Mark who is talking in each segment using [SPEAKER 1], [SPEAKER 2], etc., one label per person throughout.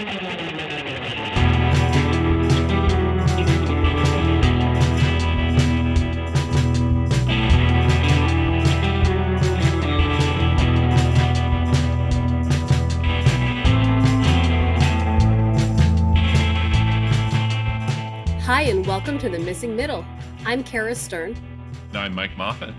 [SPEAKER 1] Hi, and welcome to The Missing Middle. I'm Cara Stern.
[SPEAKER 2] And I'm Mike Moffatt.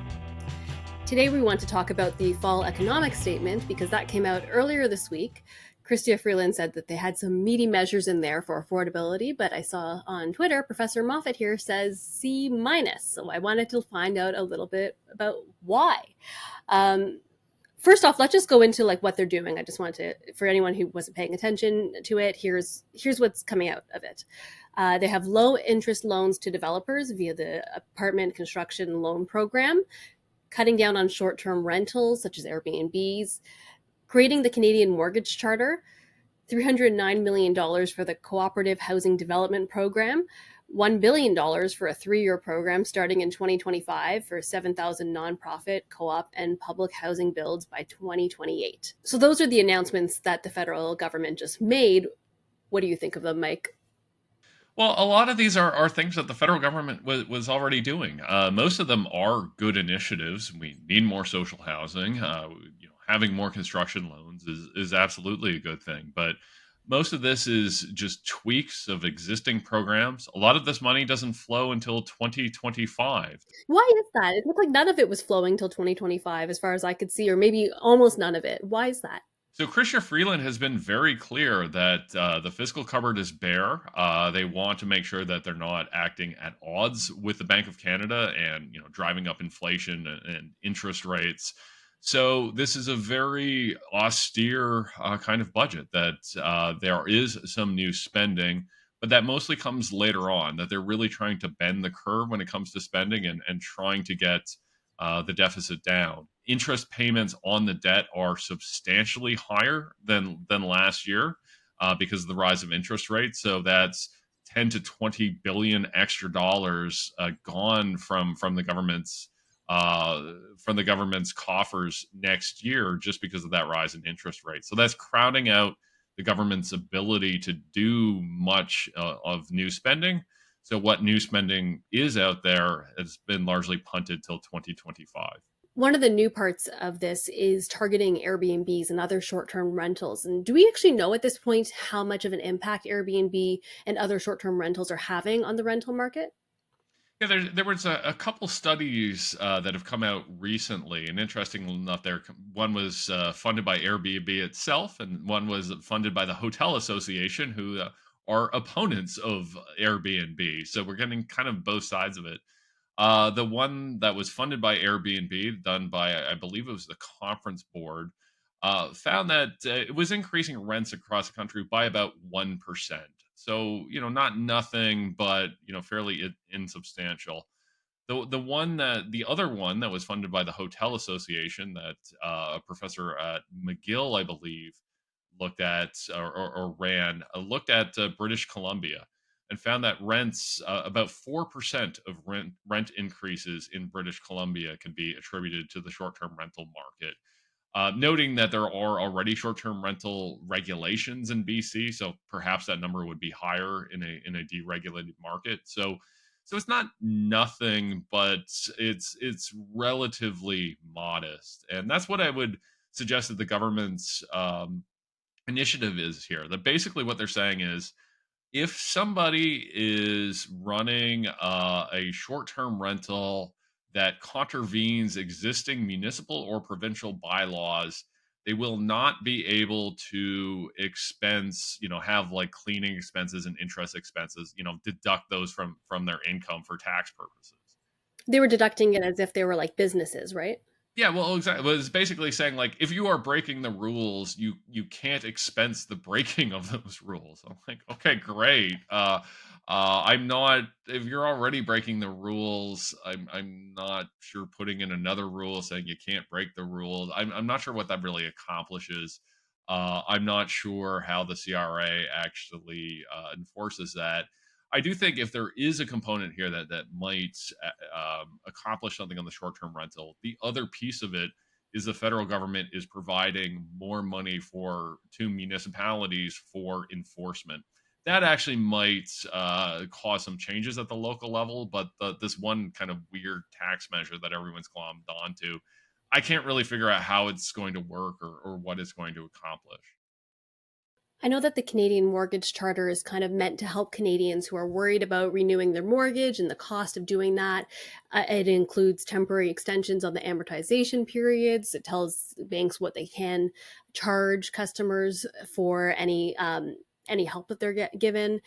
[SPEAKER 1] Today we want to talk about the fall economic statement because that came out earlier this week. Chrystia Freeland said that they had some meaty measures in there for affordability, but I saw on Twitter, Professor Moffatt here says C-. So I wanted to find out a little bit about why. First off, let's just go into what they're doing. I just wanted to, for anyone who wasn't paying attention to it, here's what's coming out of it. They have low interest loans to developers via the apartment construction loan program, cutting down on short-term rentals such as Airbnbs, creating the Canadian Mortgage Charter, $309 million for the Cooperative Housing Development Program, $1 billion for a 3-year program starting in 2025 for 7,000 nonprofit, co-op, and public housing builds by 2028. So those are the announcements that the federal government just made. What do you think of them, Mike?
[SPEAKER 2] Well, a lot of these are things that the federal government was already doing. Most of them are good initiatives. We need more social housing. Having more construction loans is absolutely a good thing. But most of this is just tweaks of existing programs. A lot of this money doesn't flow until 2025.
[SPEAKER 1] Why is that? It looked like none of it was flowing till 2025 as far as I could see, or maybe almost none of it. Why is that?
[SPEAKER 2] So Chrystia Freeland has been very clear that the fiscal cupboard is bare. They want to make sure that they're not acting at odds with the Bank of Canada and driving up inflation and interest rates. So this is a very austere kind of budget that there is some new spending, but that mostly comes later on, that they're really trying to bend the curve when it comes to spending and trying to get the deficit down. Interest payments on the debt are substantially higher than last year because of the rise of interest rates. So that's 10 to 20 billion extra dollars gone from the government's coffers next year just because of that rise in interest rates. So that's crowding out the government's ability to do much of new spending. So what new spending is out there has been largely punted till 2025.
[SPEAKER 1] One of the new parts of this is targeting Airbnbs and other short-term rentals. And do we actually know at this point how much of an impact Airbnb and other short-term rentals are having on the rental market?
[SPEAKER 2] Yeah, there was a couple studies that have come out recently, and interestingly enough, one was funded by Airbnb itself, and one was funded by the Hotel Association, who are opponents of Airbnb. So we're getting kind of both sides of it. The one that was funded by Airbnb, done by, I believe it was the Conference Board, found that it was increasing rents across the country by about 1%. So, not nothing, but, fairly insubstantial. The other one that was funded by the Hotel Association that a professor at McGill, I believe, looked at or ran, looked at British Columbia and found that rents, about 4% of rent increases in British Columbia can be attributed to the short-term rental market. Noting that there are already short-term rental regulations in BC, so perhaps that number would be higher in a deregulated market. So it's not nothing, but it's relatively modest, and that's what I would suggest that the government's initiative is here. That basically what they're saying is, if somebody is running a short-term rental that contravenes existing municipal or provincial bylaws, they will not be able to have cleaning expenses and interest expenses, deduct those from their income for tax purposes.
[SPEAKER 1] They were deducting it as if they were like businesses, right?
[SPEAKER 2] Yeah, well, exactly. It was basically saying, if you are breaking the rules, you can't expense the breaking of those rules. I'm like, okay, great. I'm not. If you're already breaking the rules, I'm not sure putting in another rule saying you can't break the rules. I'm not sure what that really accomplishes. I'm not sure how the CRA actually enforces that. I do think if there is a component here that might accomplish something on the short term rental, the other piece of it is the federal government is providing more money for to municipalities for enforcement. That actually might cause some changes at the local level, but this one kind of weird tax measure that everyone's glommed onto, I can't really figure out how it's going to work or what it's going to accomplish.
[SPEAKER 1] I know that the Canadian Mortgage Charter is kind of meant to help Canadians who are worried about renewing their mortgage and the cost of doing that. It includes temporary extensions on the amortization periods. It tells banks what they can charge customers for any help that they're given.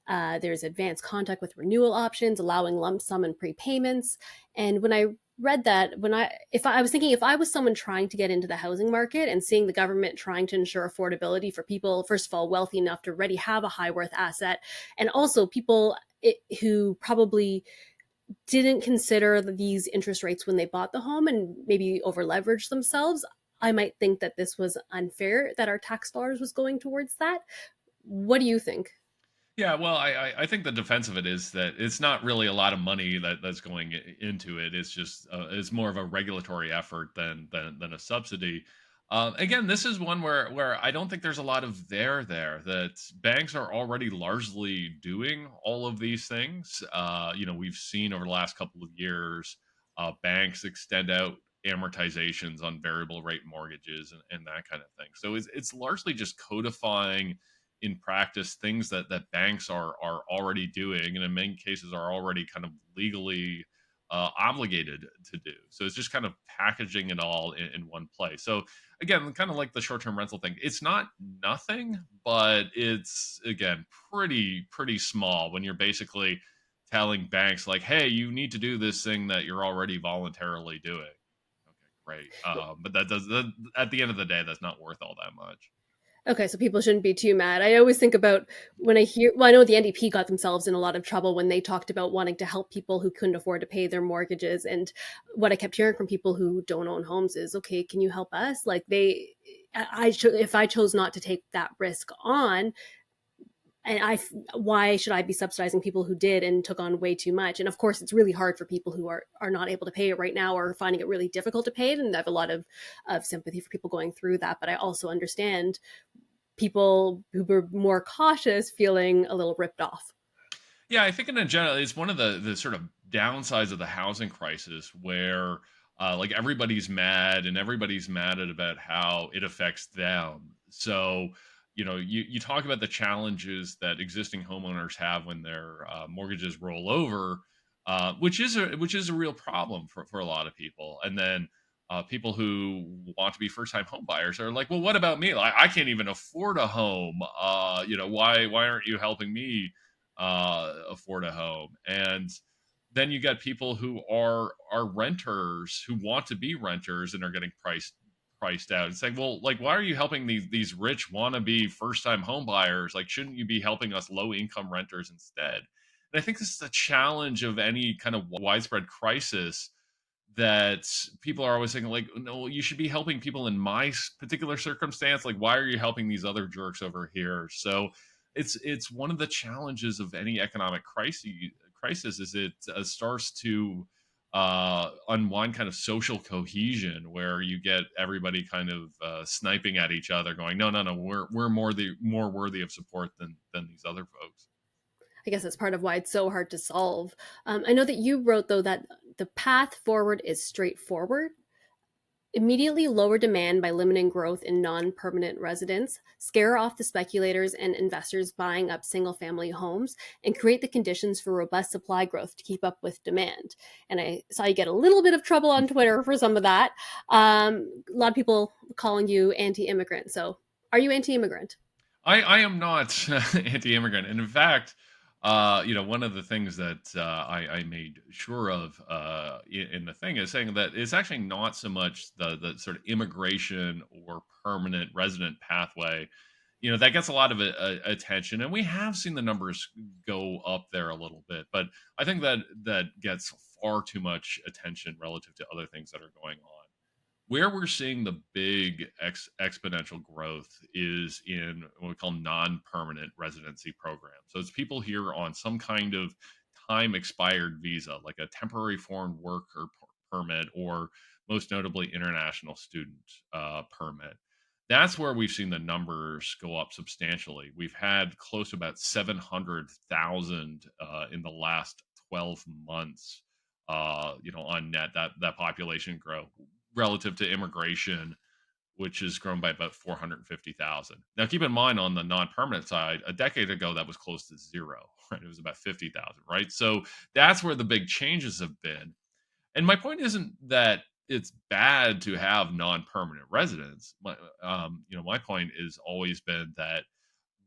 [SPEAKER 1] There's advanced contact with renewal options, allowing lump sum and prepayments. And when I read that, if I was thinking, if I was someone trying to get into the housing market and seeing the government trying to ensure affordability for people, first of all, wealthy enough to already have a high worth asset, and also people who probably didn't consider these interest rates when they bought the home and maybe over leveraged themselves, I might think that this was unfair that our tax dollars was going towards that. What do you think?
[SPEAKER 2] Yeah, well, I think the defense of it is that it's not really a lot of money that's going into it. It's just it's more of a regulatory effort than a subsidy. Again, this is one where I don't think there's a lot of there that banks are already largely doing all of these things. We've seen over the last couple of years banks extend out amortizations on variable rate mortgages and that kind of thing. So it's largely just codifying in practice things that banks are already doing, and in many cases are already kind of legally obligated to do. So it's just kind of packaging it all in one place. So again, kind of like the short-term rental thing, it's not nothing, but it's again pretty small when you're basically telling banks like, hey, you need to do this thing that you're already voluntarily doing. Okay, great. But at the end of the day, that's not worth all that much.
[SPEAKER 1] Okay, so people shouldn't be too mad. I always think about when I hear, well, I know the NDP got themselves in a lot of trouble when they talked about wanting to help people who couldn't afford to pay their mortgages. And what I kept hearing from people who don't own homes is, okay, can you help us? Like if I chose not to take that risk on, and why should I be subsidizing people who did and took on way too much? And of course, it's really hard for people who are not able to pay it right now or finding it really difficult to pay it. And I have a lot of sympathy for people going through that. But I also understand people who were more cautious feeling a little ripped off.
[SPEAKER 2] Yeah, I think in general, it's one of the sort of downsides of the housing crisis where like everybody's mad and everybody's mad at about how it affects them. So, you talk about the challenges that existing homeowners have when their mortgages roll over, which is a real problem for a lot of people. And then people who want to be first time home buyers are like, well, what about me? I can't even afford a home. Why aren't you helping me afford a home? And then you got people who are renters who want to be renters and are getting priced out and saying, well, like, why are you helping these rich wannabe first time home buyers? Like, shouldn't you be helping us low income renters instead? And I think this is the challenge of any kind of widespread crisis, that people are always saying like, no, you should be helping people in my particular circumstance. Like, why are you helping these other jerks over here? So it's one of the challenges of any economic crisis is it starts to unwind kind of social cohesion, where you get everybody kind of sniping at each other, going, no, we're more worthy of support than these other folks.
[SPEAKER 1] I guess that's part of why it's so hard to solve. I know that you wrote, though, that the path forward is straightforward. Immediately lower demand by limiting growth in non permanent residents, scare off the speculators and investors buying up single family homes, and create the conditions for robust supply growth to keep up with demand. And I saw you get a little bit of trouble on Twitter for some of that. A lot of people calling you anti immigrant. So, are you anti immigrant?
[SPEAKER 2] I am not anti-immigrant, and in fact, one of the things that I made sure of in the thing is saying that it's actually not so much the sort of immigration or permanent resident pathway. That gets a lot of attention, and we have seen the numbers go up there a little bit, but I think that gets far too much attention relative to other things that are going on. Where we're seeing the big exponential growth is in what we call non-permanent residency programs. So it's people here on some kind of time expired visa, like a temporary foreign worker permit, or most notably international student permit. That's where we've seen the numbers go up substantially. We've had close to about 700,000 in the last 12 months, on net, that population grow relative to immigration, which has grown by about 450,000. Now, keep in mind on the non-permanent side, a decade ago that was close to zero, right? It was about 50,000, right? So that's where the big changes have been. And my point isn't that it's bad to have non-permanent residents. My point has always been that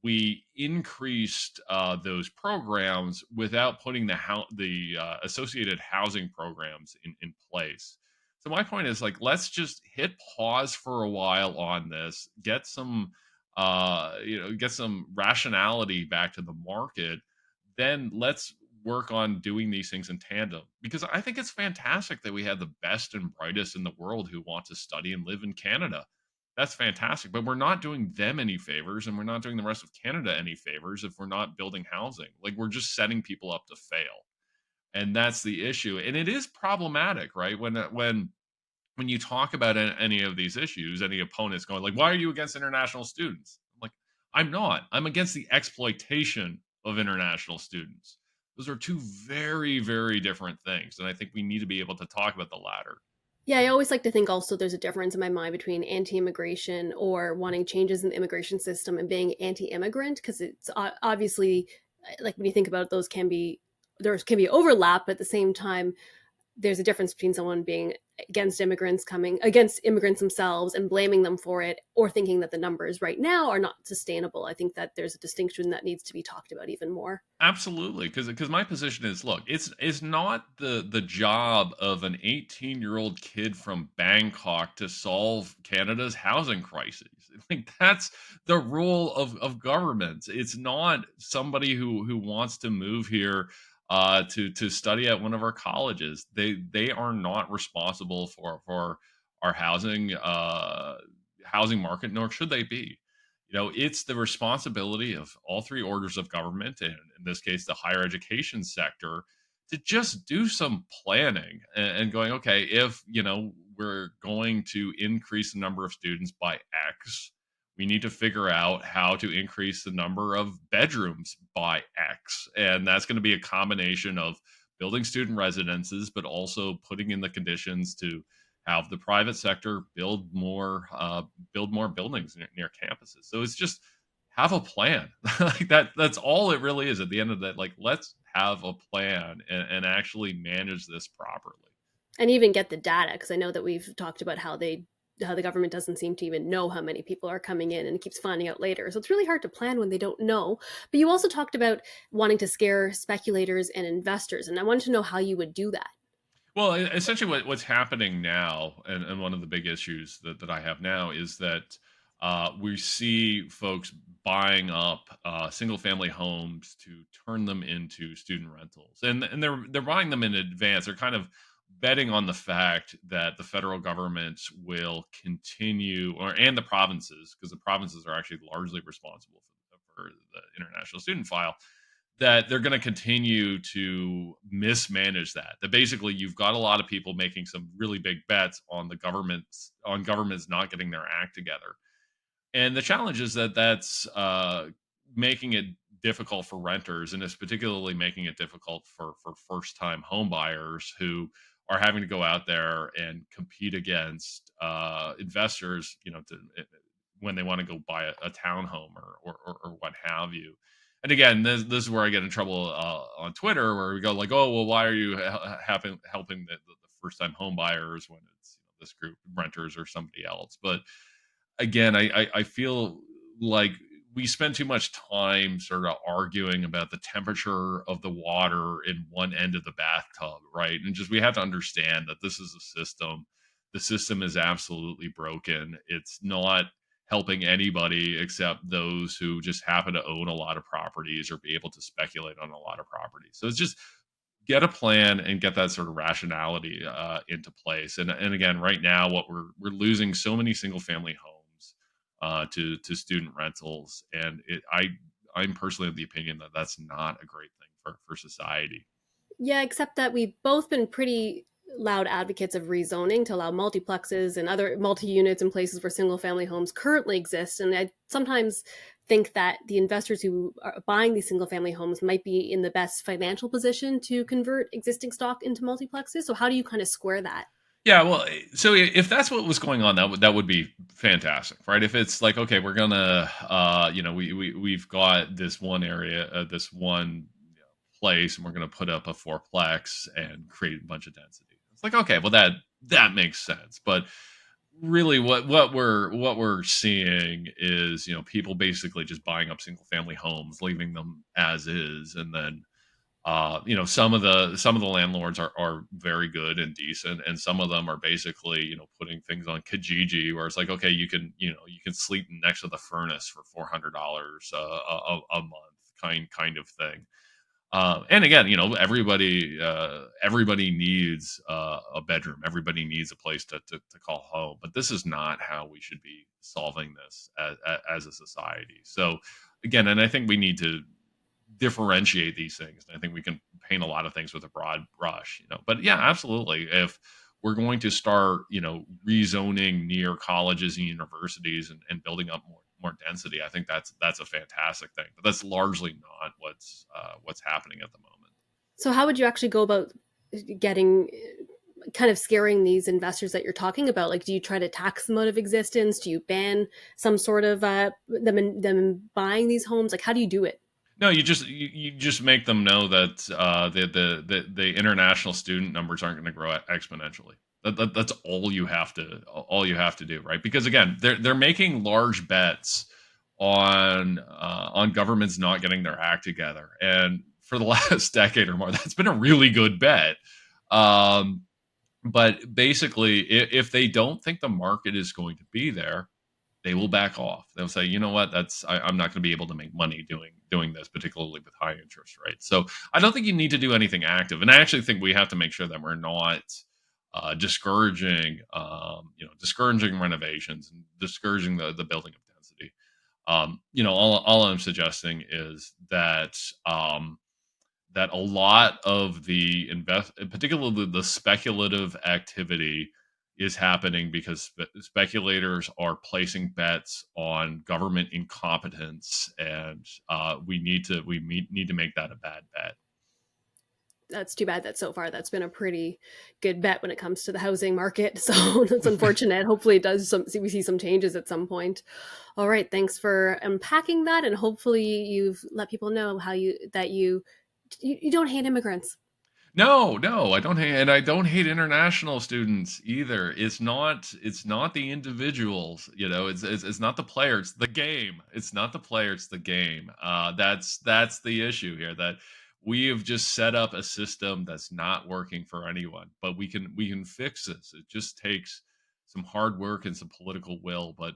[SPEAKER 2] we increased those programs without putting the associated housing programs in place. So my point is, like, let's just hit pause for a while on this, get some rationality back to the market, then let's work on doing these things in tandem, because I think it's fantastic that we have the best and brightest in the world who want to study and live in Canada. That's fantastic, but we're not doing them any favors, and we're not doing the rest of Canada any favors if we're not building housing. Like, we're just setting people up to fail. And that's the issue. And it is problematic, right? When you talk about any of these issues, any opponents going like, "Why are you against international students?" I'm like, I'm not. I'm against the exploitation of international students. Those are two very, very different things, and I think we need to be able to talk about the latter.
[SPEAKER 1] Yeah, I always like to think also there's a difference in my mind between anti-immigration or wanting changes in the immigration system and being anti-immigrant, because it's obviously, like, when you think about it, there can be overlap, but at the same time there's a difference between someone being coming against immigrants themselves and blaming them for it, or thinking that the numbers right now are not sustainable. I think that there's a distinction that needs to be talked about even more.
[SPEAKER 2] Absolutely, because my position is, look, it's not the job of an 18-year-old kid from Bangkok to solve Canada's housing crisis. Like, that's the role of governments. It's not somebody who wants to move here to study at one of our colleges. They are not responsible for our housing market, nor should they be. It's the responsibility of all three orders of government, and in this case the higher education sector, to just do some planning and going, okay, if we're going to increase the number of students by X, we need to figure out how to increase the number of bedrooms by X. And that's going to be a combination of building student residences, but also putting in the conditions to have the private sector build more buildings near campuses. So it's just have a plan. Like that's all it really is at the end of that. Like, let's have a plan and actually manage this properly.
[SPEAKER 1] And even get the data, because I know that we've talked about how the government doesn't seem to even know how many people are coming in and keeps finding out later. So it's really hard to plan when they don't know. But you also talked about wanting to scare speculators and investors, and I wanted to know how you would do that.
[SPEAKER 2] Well, essentially, what's happening now, and one of the big issues that I have now is that we see folks buying up single family homes to turn them into student rentals, and they're buying them in advance. They're kind of betting on the fact that the federal government will continue, and the provinces, because the provinces are actually largely responsible for the international student file, that they're going to continue to mismanage that. That basically you've got a lot of people making some really big bets on governments not getting their act together. And the challenge is that that's making it difficult for renters, and it's particularly making it difficult for first time home buyers who are having to go out there and compete against investors, when they want to go buy a townhome or what have you. And again, this is where I get in trouble on Twitter, where we go like, "Oh, well, why are you helping the first time home buyers when it's this group renters or somebody else?" But again, I feel like we spend too much time sort of arguing about the temperature of the water in one end of the bathtub, right? And just we have to understand that this is a system. The system is absolutely broken. It's not helping anybody except those who just happen to own a lot of properties or be able to speculate on a lot of properties. So it's just get a plan and get that sort of rationality into place. And again, right now, what we're losing so many single family homes to student rentals, and I'm personally of the opinion that that's not a great thing for society.
[SPEAKER 1] Yeah, except that we've both been pretty loud advocates of rezoning to allow multiplexes and other multi-units in places where single-family homes currently exist. And I sometimes think that the investors who are buying these single-family homes might be in the best financial position to convert existing stock into multiplexes. So how do you kind of square that?
[SPEAKER 2] Yeah, well, so if that's what was going on, that would be fantastic, right? If it's like, okay, we're gonna, we've got this one area, this one place, and we're gonna put up a fourplex and create a bunch of density. It's like, okay, well that makes sense, but really, what we're seeing is, people basically just buying up single family homes, leaving them as is, and then some of the landlords are very good and decent, and some of them are basically putting things on Kijiji where it's like, okay, you can sleep next to the furnace for $400 a month, kind of thing. And again, everybody needs a bedroom. Everybody needs a place to call home. But this is not how we should be solving this as a society. So again, and I think we need to differentiate these things. And I think we can paint a lot of things with a broad brush. But yeah, absolutely. If we're going to start, rezoning near colleges and universities and building up more density, I think that's a fantastic thing. But that's largely not what's happening at the moment.
[SPEAKER 1] So how would you actually go about getting kind of scaring these investors that you're talking about? Like, do you try to tax them out of existence? Do you ban some sort of them buying these homes? Like, how do you do it?
[SPEAKER 2] No, you just make them know that the international student numbers aren't going to grow exponentially. That's all you have to do, right? Because again, they're making large bets on governments not getting their act together, and for the last decade or more, that's been a really good bet. Um, but basically, if they don't think the market is going to be there, they will back off. They'll say, you know what, I'm not going to be able to make money doing this, particularly with high interest rates. So I don't think you need to do anything active, and I actually think we have to make sure that we're not discouraging renovations and discouraging the building of density. All I'm suggesting is that a lot of the particularly the speculative activity, is happening because speculators are placing bets on government incompetence, and we need to make that a bad bet.
[SPEAKER 1] That's too bad that so far that's been a pretty good bet when it comes to the housing market. So that's unfortunate. Hopefully it does we see some changes at some point. All right. Thanks for unpacking that. And hopefully you've let people know you don't hate immigrants.
[SPEAKER 2] No, no, I don't hate, and I don't hate international students either. It's not the individuals, it's not the player, it's the game. It's not the player, it's the game. That's the issue here, that we have just set up a system that's not working for anyone. But we can fix this. It just takes some hard work and some political will, but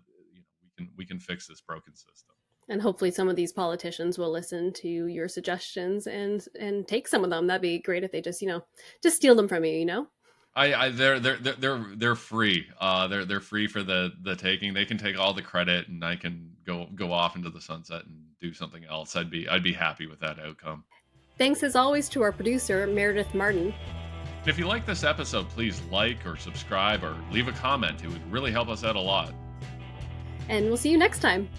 [SPEAKER 2] we can fix this broken system.
[SPEAKER 1] And hopefully some of these politicians will listen to your suggestions and take some of them. That'd be great if they just steal them from you.
[SPEAKER 2] They're free. They're free for the taking. They can take all the credit, and I can go off into the sunset and do something else. I'd be happy with that outcome.
[SPEAKER 1] Thanks as always to our producer, Meredith Martin.
[SPEAKER 2] And if you like this episode, please like or subscribe or leave a comment. It would really help us out a lot.
[SPEAKER 1] And we'll see you next time.